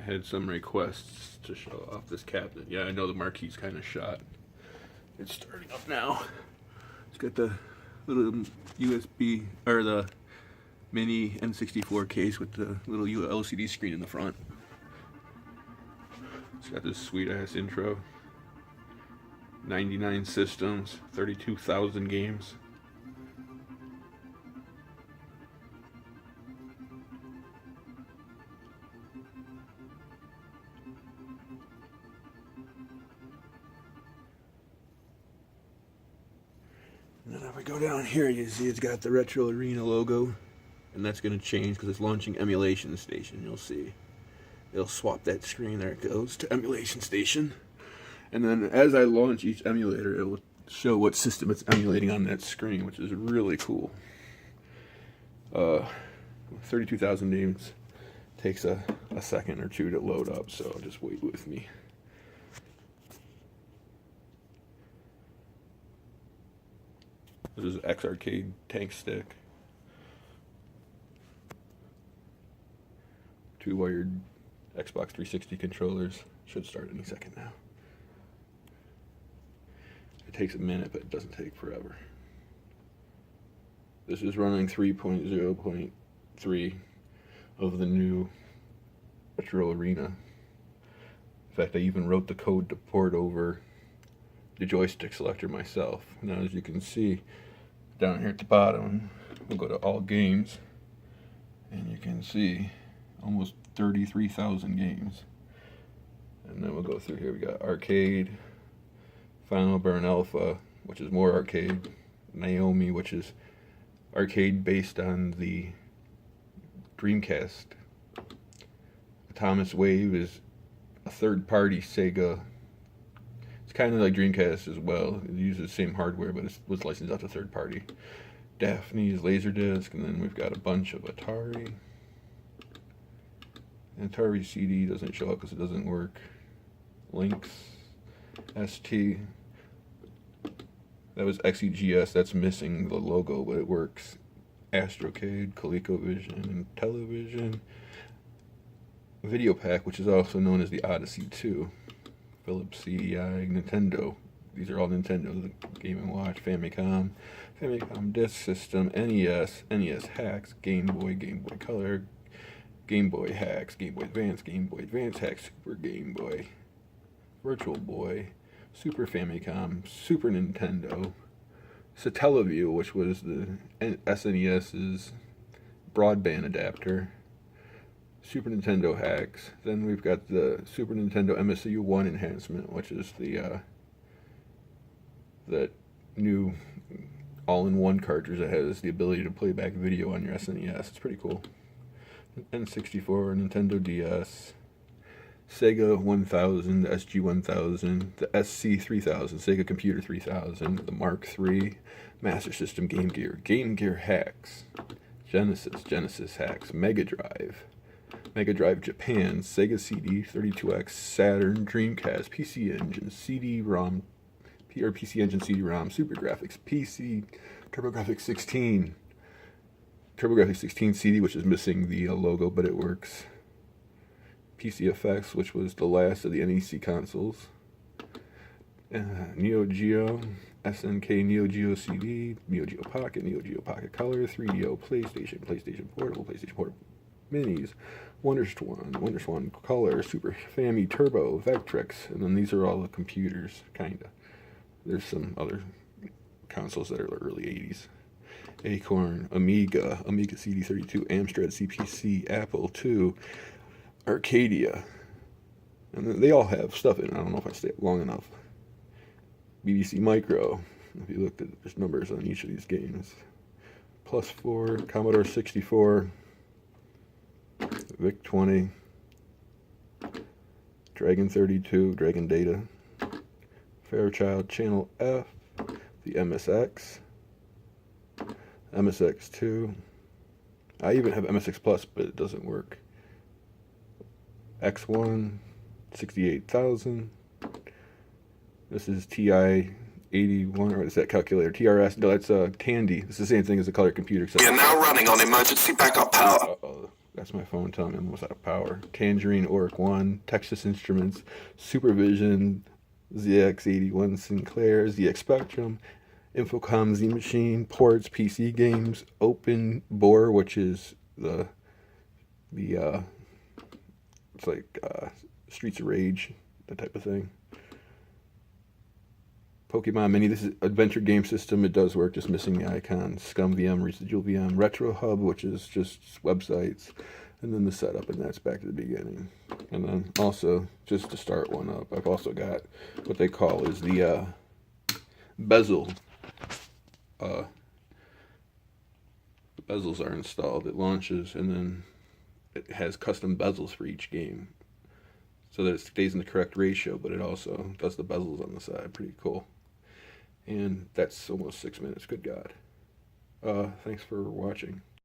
I had some requests to show off this cabinet. Yeah, I know the marquee's kind of shot. It's starting up now. It's got the little USB, or the mini N64 case with the little LCD screen in the front. It's got this sweet ass intro. 99 systems, 32,000 games. And then if we go down here, you see it's got the RetroArena logo, and that's going to change because it's launching Emulation Station. You'll see. It'll swap that screen. There it goes to Emulation Station. And then as I launch each emulator, it will show what system it's emulating on that screen, which is really cool. 32,000 names takes a second or two to load up, so just wait with me. This is X Arcade Tank Stick. 2 wired Xbox 360 controllers. Should start any second now. It takes a minute, but it doesn't take forever. This is running 3.0.3 of the new RetroArena. In fact, I even wrote the code to port over the joystick selector myself. Now, as you can see down here at the bottom, we'll go to all games, and you can see almost 33,000 games. And then we'll go through here. We got arcade, Final Burn Alpha, which is more arcade, Naomi, which is arcade based on the Dreamcast. Thomas Wave is a third-party Sega. It's kind of like Dreamcast as well. It uses the same hardware, but it was licensed out to third party. Daphne's Laserdisc, and then we've got a bunch of Atari. Atari CD doesn't show up because it doesn't work. Lynx, ST. That was XEGS. That's missing the logo, but it works. Astrocade, ColecoVision, and Television. Video Pack, which is also known as the Odyssey 2. Philips CDI, Nintendo. These are all Nintendo. The Game & Watch, Famicom, Famicom Disk System, NES, NES Hacks, Game Boy, Game Boy Color, Game Boy Hacks, Game Boy Advance Hacks, Super Game Boy, Virtual Boy, Super Famicom, Super Nintendo, Satellaview, which was the SNES's broadband adapter, Super Nintendo Hacks. Then we've got the Super Nintendo MSU1 enhancement, which is the that new all-in-one cartridge that has the ability to play back video on your SNES. It's pretty cool. N64, Nintendo DS, Sega 1000, the SG 1000, the SC 3000, Sega Computer 3000, the Mark III, Master System Game Gear Hacks, Genesis Hacks, Mega Drive Japan, Sega CD, 32X, Saturn, Dreamcast, PC Engine, CD-ROM, PC Engine CD-ROM, Super Graphics, PC, TurboGrafx 16, TurboGrafx 16 CD, which is missing the logo, but it works. PC Effects, which was the last of the NEC consoles. Neo Geo, SNK Neo Geo CD, Neo Geo Pocket Color, 3DO, PlayStation Portable, PlayStation Portable Minis, WonderSwan Color, Super Family Turbo, Vectrex, and then these are all the computers, kinda. There's some other consoles that are early 80s. Acorn, Amiga CD32, Amstrad CPC, Apple II, Arcadia. And they all have stuff in it. I don't know if I stay long enough. BBC Micro. If you looked at there's numbers on each of these games. Plus4, Commodore 64, VIC-20, Dragon 32, Dragon Data, Fairchild Channel F, the MSX, MSX2. I even have MSX Plus, but it doesn't work. X1, 68,000. This is TI 81, or is that calculator? TRS, no, that's Tandy. It's the same thing as a color computer. We are now running on emergency backup power. Uh-oh, I That's my phone telling me I'm almost out of power. Tangerine, Oric 1, Texas Instruments, Supervision, ZX81 Sinclair, ZX Spectrum, Infocom Z Machine, Ports, PC Games, Open Boar, which is the it's like Streets of Rage, that type of thing. Pokemon Mini, this is adventure game system. It does work, just missing the icon. Scum VM, Residual VM, Retro Hub, which is just websites, and then the setup, and that's back to the beginning. And then also, just to start one up, I've also got what they call is the bezel. The bezels are installed. It launches, and then it has custom bezels for each game, so that it stays in the correct ratio, but it also does the bezels on the side. Pretty cool. And that's almost 6 minutes. Good God. Thanks for watching.